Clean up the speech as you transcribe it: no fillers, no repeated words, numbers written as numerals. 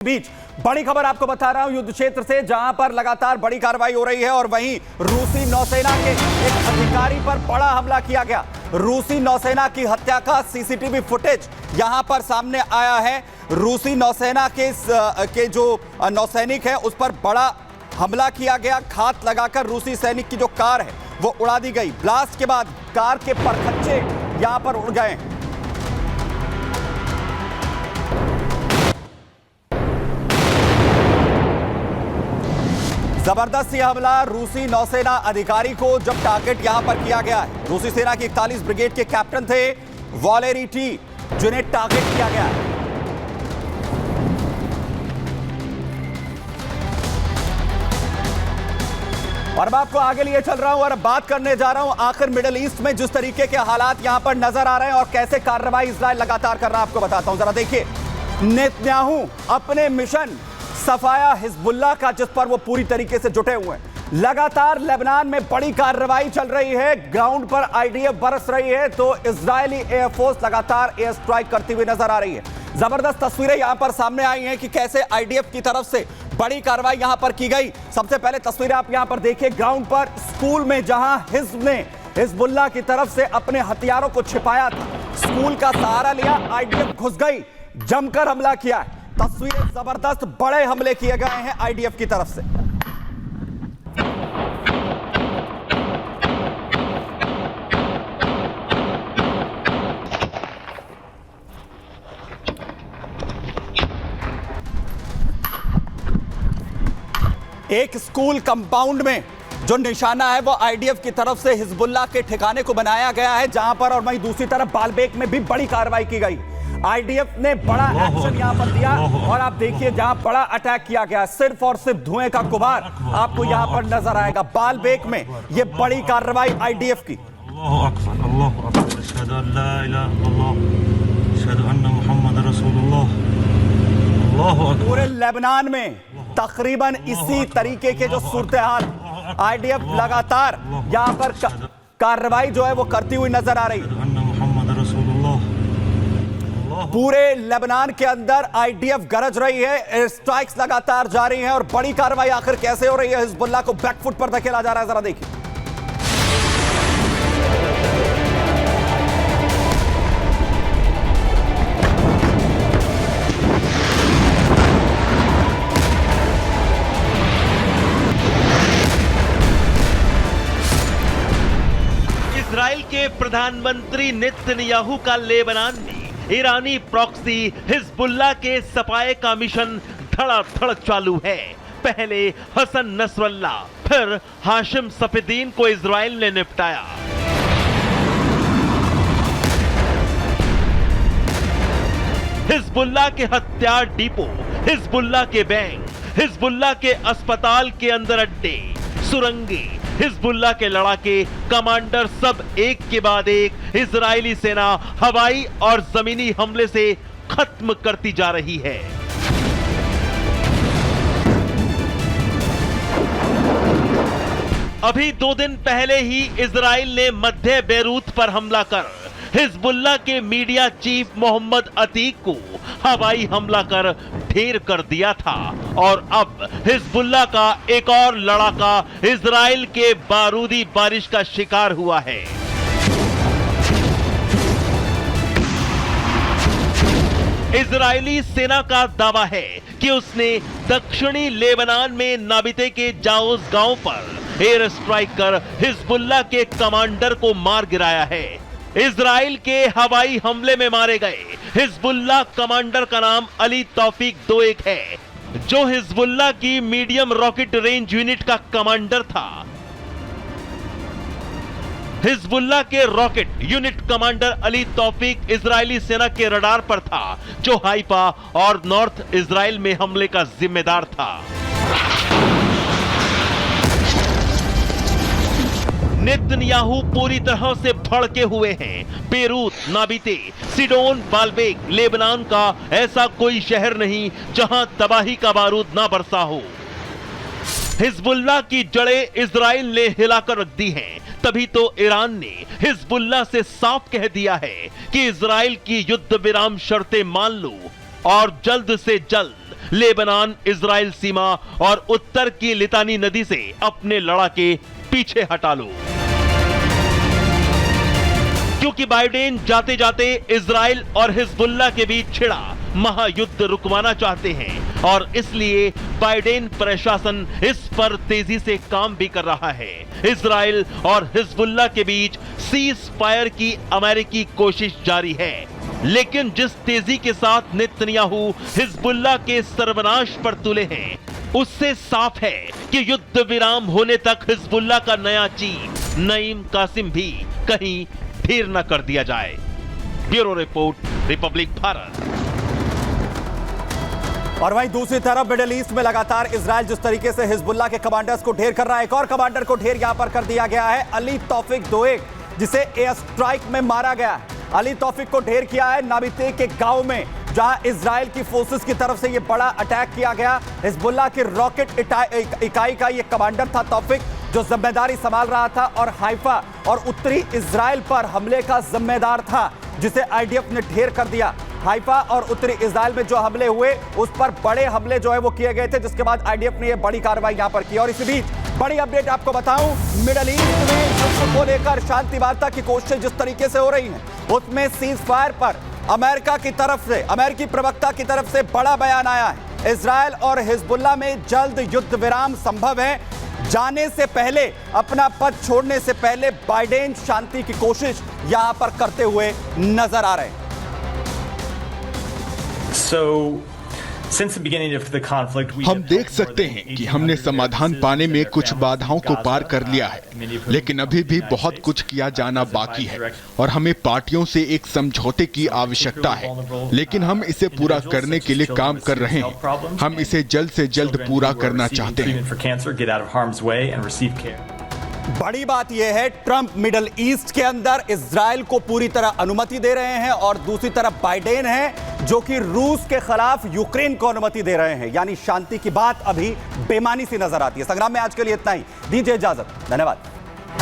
बीच बड़ी खबर आपको बता रहा हूं युद्ध क्षेत्र से, जहां पर लगातार बड़ी कार्रवाई हो रही है और वहीं रूसी नौसेना के एक अधिकारी पर बड़ा हमला किया गया। रूसी नौसेना की हत्या का सीसीटीवी फुटेज यहां पर सामने आया है। रूसी नौसेना के जो नौसैनिक है उस पर बड़ा हमला किया गया। घात लगाकर रूसी सैनिक की जो कार है वो उड़ा दी गई। ब्लास्ट के बाद कार के परखच्चे यहां पर उड़ गए। जबरदस्त यह हमला रूसी नौसेना अधिकारी को जब टारगेट यहां पर किया गया है। रूसी सेना की 41 ब्रिगेड के कैप्टन थे वॉलेरी टी, जिन्हें टारगेट किया गया है। और मैं आपको आगे लिए चल रहा हूं और बात करने जा रहा हूं आखिर मिडिल ईस्ट में जिस तरीके के हालात यहां पर नजर आ रहे हैं और कैसे कार्रवाई इजराइल लगातार कर रहा है, आपको बताता हूं। जरा देखिए, नेतन्याहू अपने मिशन सफाया हिजबुल्लाह का, जिस पर वो पूरी तरीके से जुटे हुए हैं। लगातार लेबनान में बड़ी कार्रवाई चल रही है, ग्राउंड पर आईडीएफ बरस रही है, तो इजरायली एयरफोर्स लगातार एयर स्ट्राइक करती हुई नजर आ रही है। जबरदस्त तस्वीरें यहां पर सामने आई हैं कि कैसे आईडीएफ की तरफ से बड़ी कार्रवाई यहां पर की गई। सबसे पहले तस्वीरें आप यहां पर देखिए, ग्राउंड पर स्कूल में जहां हिजब ने हिजबुल्लाह की तरफ से अपने हथियारों को छिपाया था, स्कूल का सहारा लिया, आईडीएफ घुस गई, जमकर हमला किया है। तस्वीरें जबरदस्त, बड़े हमले किए गए हैं आईडीएफ की तरफ से। एक स्कूल कंपाउंड में जो निशाना है वो आईडीएफ की तरफ से हिजबुल्लाह के ठिकाने को बनाया गया है, जहां पर, और वहीं दूसरी तरफ बालबेक में भी बड़ी कार्रवाई की गई। आईडीएफ ने बड़ा एक्शन यहां पर दिया और आप देखिए जहां बड़ा अटैक किया गया, सिर्फ और सिर्फ धुएं का गुबार आपको यहां पर नजर आएगा। बालबेक में ये बड़ी कार्रवाई आईडीएफ की। अल्लाहु अकबर, अल्लाहु अकबर, अशहदु अल्ला इलाहा इल्लल्लाह, अशहदु अन्ना मुहम्मद रसूलुल्लाह, अल्लाहु अकबर। पूरे लेबनान में तकरीबन इसी तरीके के जो सूरत हाल, आईडीएफ लगातार यहां पर कार्रवाई जो है वो करती हुई नजर आ रही है। पूरे लेबनान के अंदर आईडीएफ गरज रही है, एयर स्ट्राइक्स लगातार जारी हैं और बड़ी कार्रवाई आखिर कैसे हो रही है, हिजबुल्लाह को बैकफुट पर धकेला जा रहा है, जरा देखिए। इजराइल के प्रधानमंत्री नेतन्याहू का लेबनान में ईरानी प्रॉक्सी हिजबुल्लाह के सफाए का मिशन धड़ाधड़ चालू है। पहले हसन नसरल्ला, फिर हाशिम सफीदीन को इजराइल ने निपटाया। हिजबुल्लाह के हथियार डिपो, हिजबुल्लाह के बैंक, हिजबुल्लाह के अस्पताल के अंदर अड्डे, सुरंगे, हिजबुल्लाह के लड़ाके, कमांडर, सब एक के बाद एक इजरायली सेना हवाई और जमीनी हमले से खत्म करती जा रही है। अभी 2 दिन पहले ही इजराइल ने मध्य बेरूत पर हमला कर हिजबुल्लाह के मीडिया चीफ मोहम्मद अतीक को हवाई हमला कर ढेर कर दिया था और अब हिजबुल्लाह का एक और लड़ाका इजराइल के बारूदी बारिश का शिकार हुआ है। इजरायली सेना का दावा है कि उसने दक्षिणी लेबनान में नाबिते के जाओज गांव पर एयर स्ट्राइक कर हिजबुल्लाह के कमांडर को मार गिराया है। इजराइल के हवाई हमले में मारे गए हिजबुल्लाह कमांडर का नाम अली तौफीक दोएक है, जो हिजबुल्लाह की मीडियम रॉकेट रेंज यूनिट का कमांडर था। हिजबुल्लाह के रॉकेट यूनिट कमांडर अली तौफीक इजरायली सेना के रडार पर था, जो हाइफा और नॉर्थ इजराइल में हमले का जिम्मेदार था। नेतन्याहू पूरी तरह से भड़के हुए हैं। बेरूत, नाबिते, सिडोन, बालबेक, लेबनान का ऐसा कोई शहर नहीं जहां तबाही का बारूद ना बरसा हो। हिजबुल्लाह की जड़ें इजराइल ने हिलाकर रख दी हैं। तभी तो ईरान ने हिजबुल्लाह से साफ कह दिया है कि इजराइल की युद्ध विराम शर्तें मान लो और जल्द से जल्द लेबनान इजराइल सीमा और उत्तर की लितानी नदी से अपने लड़ाके पीछे हटा लो, क्योंकि बाइडेन जाते जाते इजराइल और हिजबुल्लाह के बीच छिड़ा महायुद्ध रुकवाना चाहते हैं और इसलिए बाइडेन प्रशासन इस पर तेजी से काम भी कर रहा है। इजराइल और हिजबुल्लाह के बीच सीज फायर की अमेरिकी कोशिश जारी है, लेकिन जिस तेजी के साथ नेतन्याहू हिजबुल्लाह के सर्वनाश पर तुले हैं, उससे साफ है कि युद्ध विराम होने तक हिजबुल्लाह का नया चीफ नईम कासिम भी कहीं ढेर न कर दिया जाए। Bureau report, Republic Bharat. और वहीं दूसरी तरफ मिडिल ईस्ट में लगातार इजराइल जिस तरीके से हिजबुल्लाह के कमांडर्स को ढेर कर रहा है, एक और कमांडर को ढेर यहां पर कर दिया गया है, अली तौफिक दोएक, जिसे एयर स्ट्राइक में मारा गया है। अली तौफिक को ढेर किया है नाबिते के गांव में, जहां इजराइल की फोर्सेस की तरफ से यह बड़ा अटैक किया गया। हिजबुल्लाह की रॉकेट इकाई का यह कमांडर था तौफिक, जो जिम्मेदारी संभाल रहा था और हाइफा और उत्तरी इजराइल पर हमले का जिम्मेदार था, जिसे आईडीएफ ने ढेर कर दिया। हाइफा और उत्तरी इजराइल में जो हमले हुए उस पर बड़े हमले जो है वो किए गए थे, जिसके बाद आईडीएफ ने यह बड़ी कार्रवाई यहां पर की। और इसी बीच बड़ी अपडेट आपको बताऊं, मिडिल ईस्ट में युद्ध को लेकर शांति वार्ता की कोशिशें जिस तरीके से हो रही हैं, उसमें सीज फायर पर अमेरिका की तरफ से, अमेरिकी प्रवक्ता की तरफ से बड़ा बयान आया है। इजराइल और हिजबुल्लाह में जल्द युद्ध विराम संभव है। जाने से पहले, अपना पद छोड़ने से पहले बाइडेन शांति की कोशिश यहां पर करते हुए नजर आ रहे हैं। हम देख सकते हैं कि हमने समाधान पाने में कुछ बाधाओं को पार कर लिया है, लेकिन अभी भी बहुत कुछ किया जाना बाकी है और हमें पार्टियों से एक समझौते की आवश्यकता है, लेकिन हम इसे पूरा करने के लिए काम कर रहे हैं। हम इसे जल्द से जल्द पूरा करना चाहते हैं। बड़ी बात यह है, ट्रंप मिडिल ईस्ट के अंदर इजराइल को पूरी तरह अनुमति दे रहे हैं और दूसरी तरफ बाइडेन है जो कि रूस के खिलाफ यूक्रेन को अनुमति दे रहे हैं। यानी शांति की बात अभी बेमानी सी नजर आती है। संग्राम में आज के लिए इतना ही, दीजिए इजाजत, धन्यवाद।